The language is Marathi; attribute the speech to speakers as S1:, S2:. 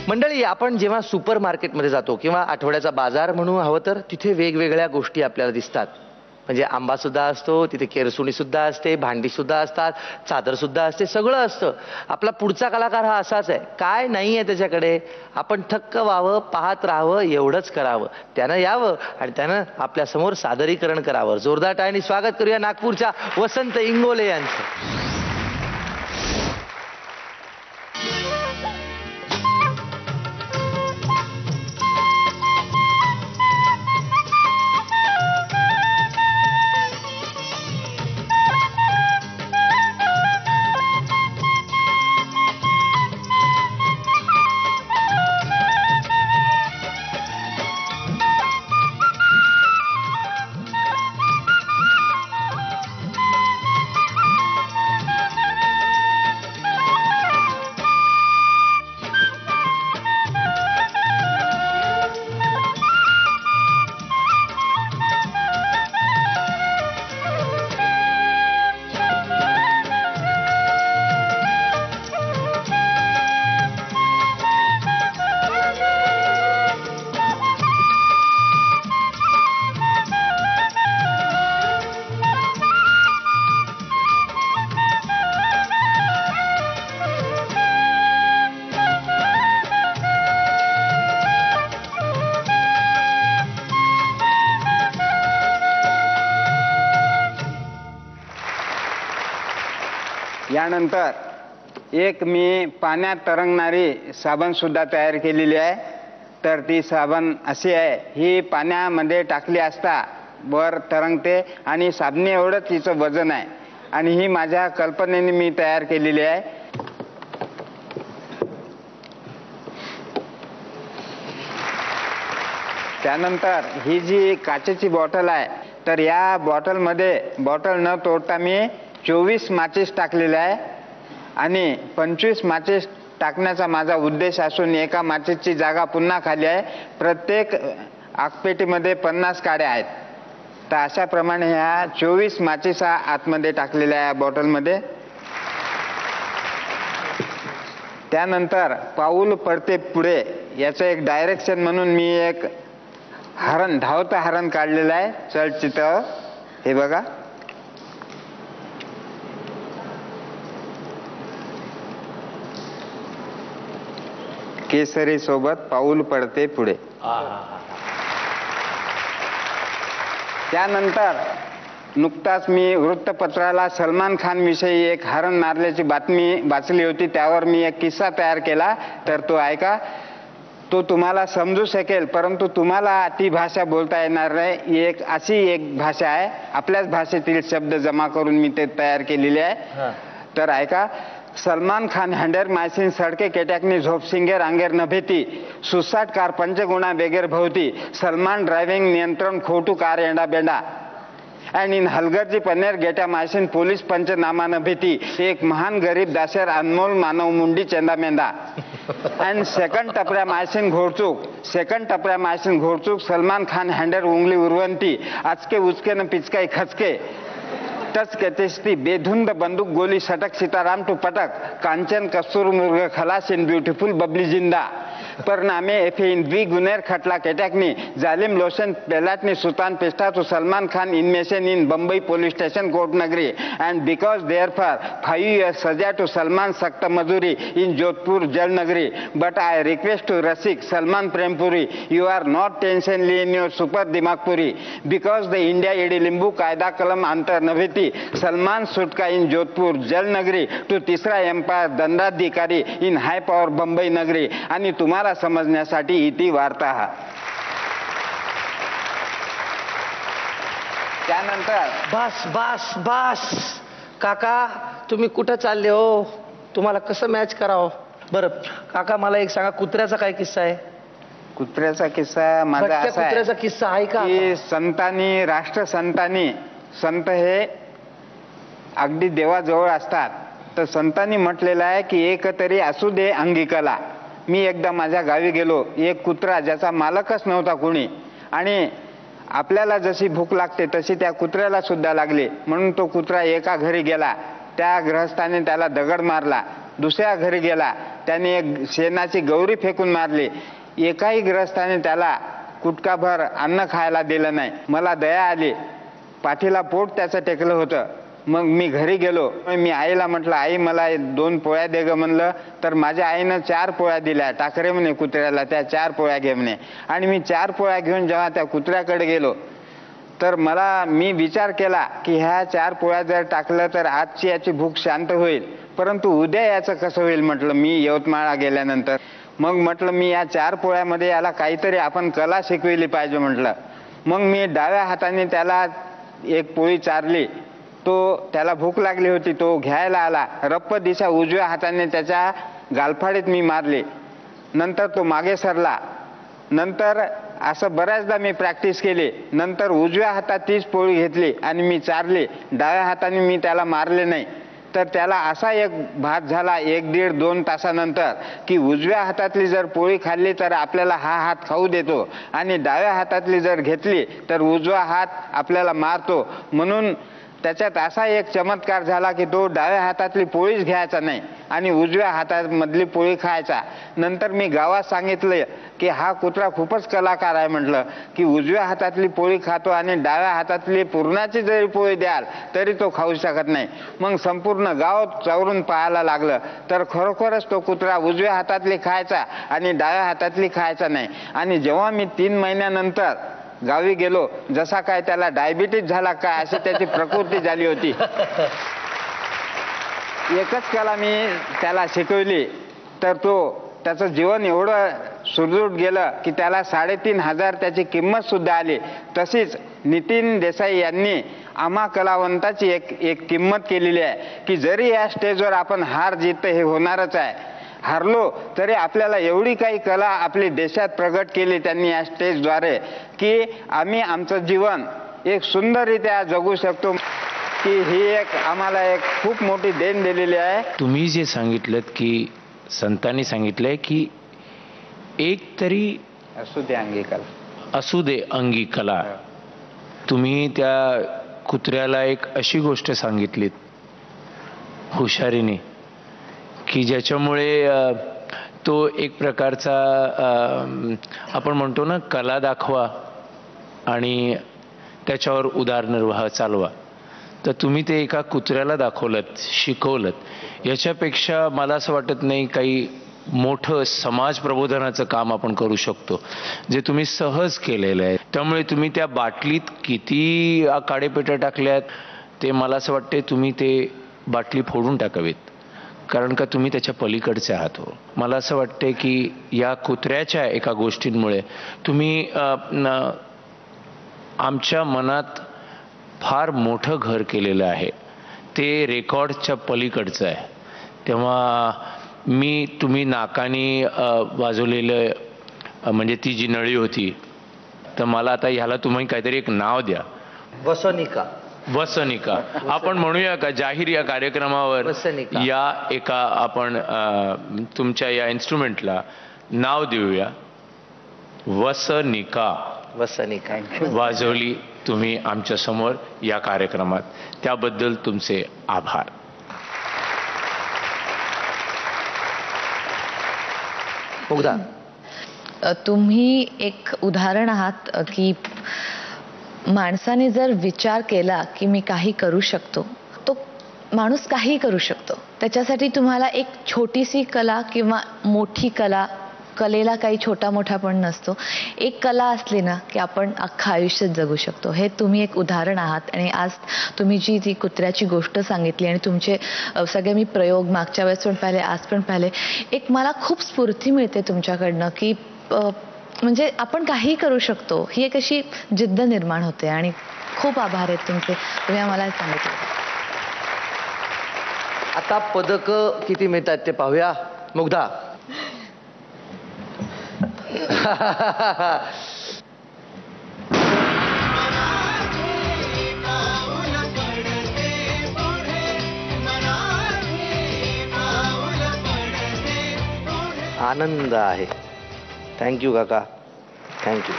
S1: मंडळी, आपण जेव्हा सुपर मार्केटमध्ये जातो किंवा आठवड्याचा बाजार म्हणून हवं तर, तिथे वेगवेगळ्या गोष्टी आपल्याला दिसतात. म्हणजे आंबा सुद्धा असतो तिथे, केरसुणी सुद्धा असते, भांडी सुद्धा असतात, चादर सुद्धा असते, सगळं असतं. आपला पुढचा कलाकार हा असाच आहे, काय नाही आहे त्याच्याकडे, आपण थक्क व्हावं, पाहत राहावं, एवढंच करावं. त्यानं यावं आणि त्यानं आपल्या समोर सादरीकरण करावं. जोरदार टाळ्यांनी स्वागत करूया नागपूरच्या वसंत इंगोले यांचं.
S2: यानंतर एक मी पाण्यात तरंगणारी साबण सुद्धा तयार केलेली आहे. तर ती साबण अशी आहे, ही पाण्यामध्ये टाकली असता वर तरंगते आणि साबणी एवढंच तिचं वजन आहे आणि ही माझ्या कल्पनेने मी तयार केलेली आहे. त्यानंतर ही जी काचेची बॉटल आहे, तर या बॉटलमध्ये बॉटल न तोडता मी 24 माचीस टाकलेले आहे आणि 25 माचीस टाकण्याचा माझा उद्देश असून एका माचीसची जागा पुन्हा खाली आहे. प्रत्येक आगपेटीमध्ये 50 काड्या आहेत. तर अशा प्रमाणे ह्या 24 माचीसा आतमध्ये टाकलेल्या आहे बॉटलमध्ये. त्यानंतर पाऊल पडते पुढे याचं एक डायरेक्शन म्हणून मी एक हरण, धावतं हरण काढलेलं आहे चलचित्र. हे बघा, केसरी सोबत पाऊल पडते पुढे. त्यानंतर नुकताच मी वृत्तपत्राला सलमान खान विषयी एक हरण मारल्याची बातमी वाचली होती. त्यावर मी एक किस्सा तयार केला, तर तो ऐका. तो तुम्हाला समजू शकेल, परंतु तुम्हाला ती भाषा बोलता येणार नाही. एक अशी एक भाषा आहे, आपल्याच भाषेतील शब्द जमा करून मी ते तयार केलेले आहे. तर ऐका. सलमान खान हँडर मायसिन सडके केटॅकनी झोपसिंगेर अंगेर नभेती सुसाट कार पंचगुणा बेगेर भवती सलमान ड्रायव्हिंग नियंत्रण खोटू कार एंडा बेंडा अँड इन हलगर्जी पनेर गेट्या मायसिन पोलीस पंचनामा न भीती एक महान गरीब दासेर अनमोल मानव मुंडी चेंदा मेंदा अँड सेकंड टपऱ्या मायसिन घोडचूक सलमान खान हँडर उंगली उरवंती आचके उचके न पिचकाई खचके टच केतेस्ती बेधुंद बंदूक गोली सटक सीताराम टू पटक कांचन कस्तूर मुर्ग खलास इन ब्युटिफुल बबली जिंदा परिणामे एफे इन द्विगुनेर खटला केटॅकनी जालिम लोशन पेलाटनी सुल्तान पेस्टा टू सलमान खान इनमेशन in Bambai police station court नगरी and because there for 5 years सजा टू सलमान सख्त मजूरी इन जोधपुर जल नगरी बट आई रिक्वेस्ट टू रसिक सलमान प्रेमपुरी you are not tensionly in your super दिमागपुरी बिकॉज द इंडिया एडी लिंबू कायदा कलम अंतर नभेती सलमान सुटका इन जोधपुर जल नगरी टू तिसरा एम्पायर दंडाधिकारी इन हाय पॉवर बंबई नगरी. आणि तुम्हाला समजण्यासाठी इति वार्ता. त्यानंतर
S1: बस बस बस काका, तुम्ही कुठं चालले हो? तुम्हाला कसं मॅच करावं? बरं काका, मला एक सांगा, कुत्र्याचा काय किस्सा आहे?
S2: कुत्र्याचा किस्सा माझा असा आहे,
S1: कुत्र्याचा किस्सा आहे का
S2: की संतांनी, राष्ट्रसंतांनी, संत हे अगदी देवाजवळ असतात, तर संतांनी म्हटलेलं आहे की एक तरी असू दे अंगिकला. मी एकदा माझ्या गावी गेलो, एक कुत्रा ज्याचा मालकच नव्हता कोणी, आणि आपल्याला जशी भूक लागते तशी त्या कुत्र्याला सुद्धा लागली. म्हणून तो कुत्रा एका घरी गेला, त्या गृहस्थाने त्याला दगड मारला. दुसऱ्या घरी गेला, त्याने एक शेणाची गौरी फेकून मारली. एकाही ग्रस्ताने त्याला कुटकाभर अन्न खायला दिलं नाही. मला दया आली. पाठीला पोट त्याचं टेकलं होतं. मग मी घरी गेलो. मी आईला म्हटलं, आई मला 2 पोळ्या दे ग म्हणलं. तर माझ्या आईनं 4 पोळ्या दिल्या. टाकरे म्हणे कुत्र्याला, त्या 4 पोळ्या घे म्हणे. आणि मी 4 पोळ्या घेऊन जेव्हा त्या कुत्र्याकडे गेलो तर मी विचार केला की ह्या 4 पोळ्या जर टाकलं तर आजची याची भूक शांत होईल, परंतु उद्या याचं कसं होईल म्हटलं मी यवतमाळला गेल्यानंतर. मग म्हटलं मी या 4 पोळ्यामध्ये याला काहीतरी आपण कला शिकविली पाहिजे म्हटलं. मग मी डाव्या हाताने त्याला एक पोळी चारली. त्याला भूक लागली होती, तो घ्यायला आला. रप्प दिशा उजव्या हाताने त्याच्या गालफाडीत मी मारली. नंतर तो मागे सरला. नंतर असं बऱ्याचदा मी प्रॅक्टिस केली. नंतर उजव्या हातात तीच पोळी घेतली आणि मी चारली. डाव्या हाताने मी त्याला मारले नाही. तर त्याला असा एक भात झाला 1-1.5-2 तासानंतर की उजव्या हातातली जर पोळी खाल्ली तर आपल्याला हा हात खाऊ देतो आणि डाव्या हातातली जर घेतली तर उजवा हात आपल्याला मारतो. म्हणून त्याच्यात असा एक चमत्कार झाला की तो डाव्या हातातली पोळीच घ्यायचा नाही आणि उजव्या हातामधली पोळी खायचा. नंतर मी गावात सांगितलं की हा कुत्रा खूपच कलाकार आहे म्हटलं, की उजव्या हातातली पोळी खातो आणि डाव्या हातातली पुरणाची जरी पोळी द्याल तरी तो खाऊ शकत नाही. मग संपूर्ण गाव चौरून पाहायला लागलं तर खरोखरच तो कुत्रा उजव्या हातातली खायचा आणि डाव्या हातातली खायचा नाही. आणि जेव्हा मी 3 महिन्यानंतर गावी गेलो, जसा काय त्याला डायबिटीज झाला काय अशी त्याची प्रकृती झाली होती. एकच कला मी त्याला शिकवली तर त्याचं जीवन एवढं सुदृढ गेलं की त्याला 3,500 त्याची किंमत सुद्धा आली. तशीच नितीन देसाई यांनी आम्हा कलावंताची एक किंमत केलेली आहे की जरी या स्टेजवर आपण हार जीत हे होणारच आहे, हारलो तरी आपल्याला एवढी काही कला आपली देशात प्रगट केली त्यांनी या स्टेजद्वारे की आम्ही आमचं जीवन एक सुंदररित्या जगू शकतो, की ही एक आम्हाला एक खूप मोठी देण दिलेली आहे.
S3: तुम्ही जे सांगितलं की संतांनी सांगितलंय की एक तरी
S2: असू दे अंगी कला,
S3: असू दे अंगी कला. तुम्ही त्या कुत्र्याला एक अशी गोष्ट सांगितलीत हुशारीने की ज्याच्यामुळे तो एक प्रकारचा आपण म्हणतो ना कला दाखवा आणि त्याच्यावर उदरनिर्वाह चालवा. तर तुम्ही ते एका कुत्र्याला दाखवलत, शिकवलत. याच्यापेक्षा मला असं वाटत नाही काही मोठं समाज प्रबोधनाचं काम आपण करू शकतो जे तुम्ही सहज केलेलं आहे. त्यामुळे तुम्ही त्या बाटलीत किती काडेपेट्या टाकल्यात ते मला असं वाटते तुम्ही ते बाटली फोडून टाकावीत, कारण का तुम्ही त्याच्या पलीकडचे आहात. हो, मला असं वाटते की या कुत्र्याच्या एका गोष्टींमुळे तुम्ही आमच्या मनात फार मोठं घर केलेलं आहे, ते रेकॉर्डच्या पलीकडचं आहे. तेव्हा तुम्ही नाकाने वाजवलेलं म्हणजे ती जी नळी होती, तर मला आता ह्याला तुम्ही काहीतरी एक नाव द्या.
S1: वसनिका.
S3: वसनिका आपण म्हणूया का जाहीर या कार्यक्रमावर या एका आपण तुमच्या या इन्स्ट्रुमेंटला नाव देऊया वसनिका.
S1: वसनिका
S3: वाजवली तुम्ही आमच्या समोर या कार्यक्रमात, त्याबद्दल तुमचे आभार.
S1: मुग्धा,
S4: तुम्ही एक उदाहरण आहात की माणसाने जर विचार केला की मी काही करू शकतो, तो माणूस काही करू शकतो. त्याच्यासाठी तुम्हाला एक छोटीशी कला किंवा मोठी कलेला काही छोटा मोठा पण नसतो. एक कला असली ना की आपण अख्खं आयुष्य जगू शकतो. हे तुम्ही एक उदाहरण आहात. आणि आज तुम्ही जी ती कुत्र्याची गोष्ट सांगितली आणि तुमचे सगळे मी प्रयोग मागच्या वेळेस पण पाहिले, आज पण पाहिले, एक मला खूप स्फूर्ती मिळते तुमच्याकडनं की म्हणजे आपण काही करू शकतो. ही एक अशी जिद्द निर्माण होते. आणि खूप आभार आहेत तुमचे, तुम्ही आम्हाला सांगितलं.
S1: आता पदक किती मिळतात ते पाहूया. मुग्धा, आनंद आहे. थँक्यू काका, थँक्यू.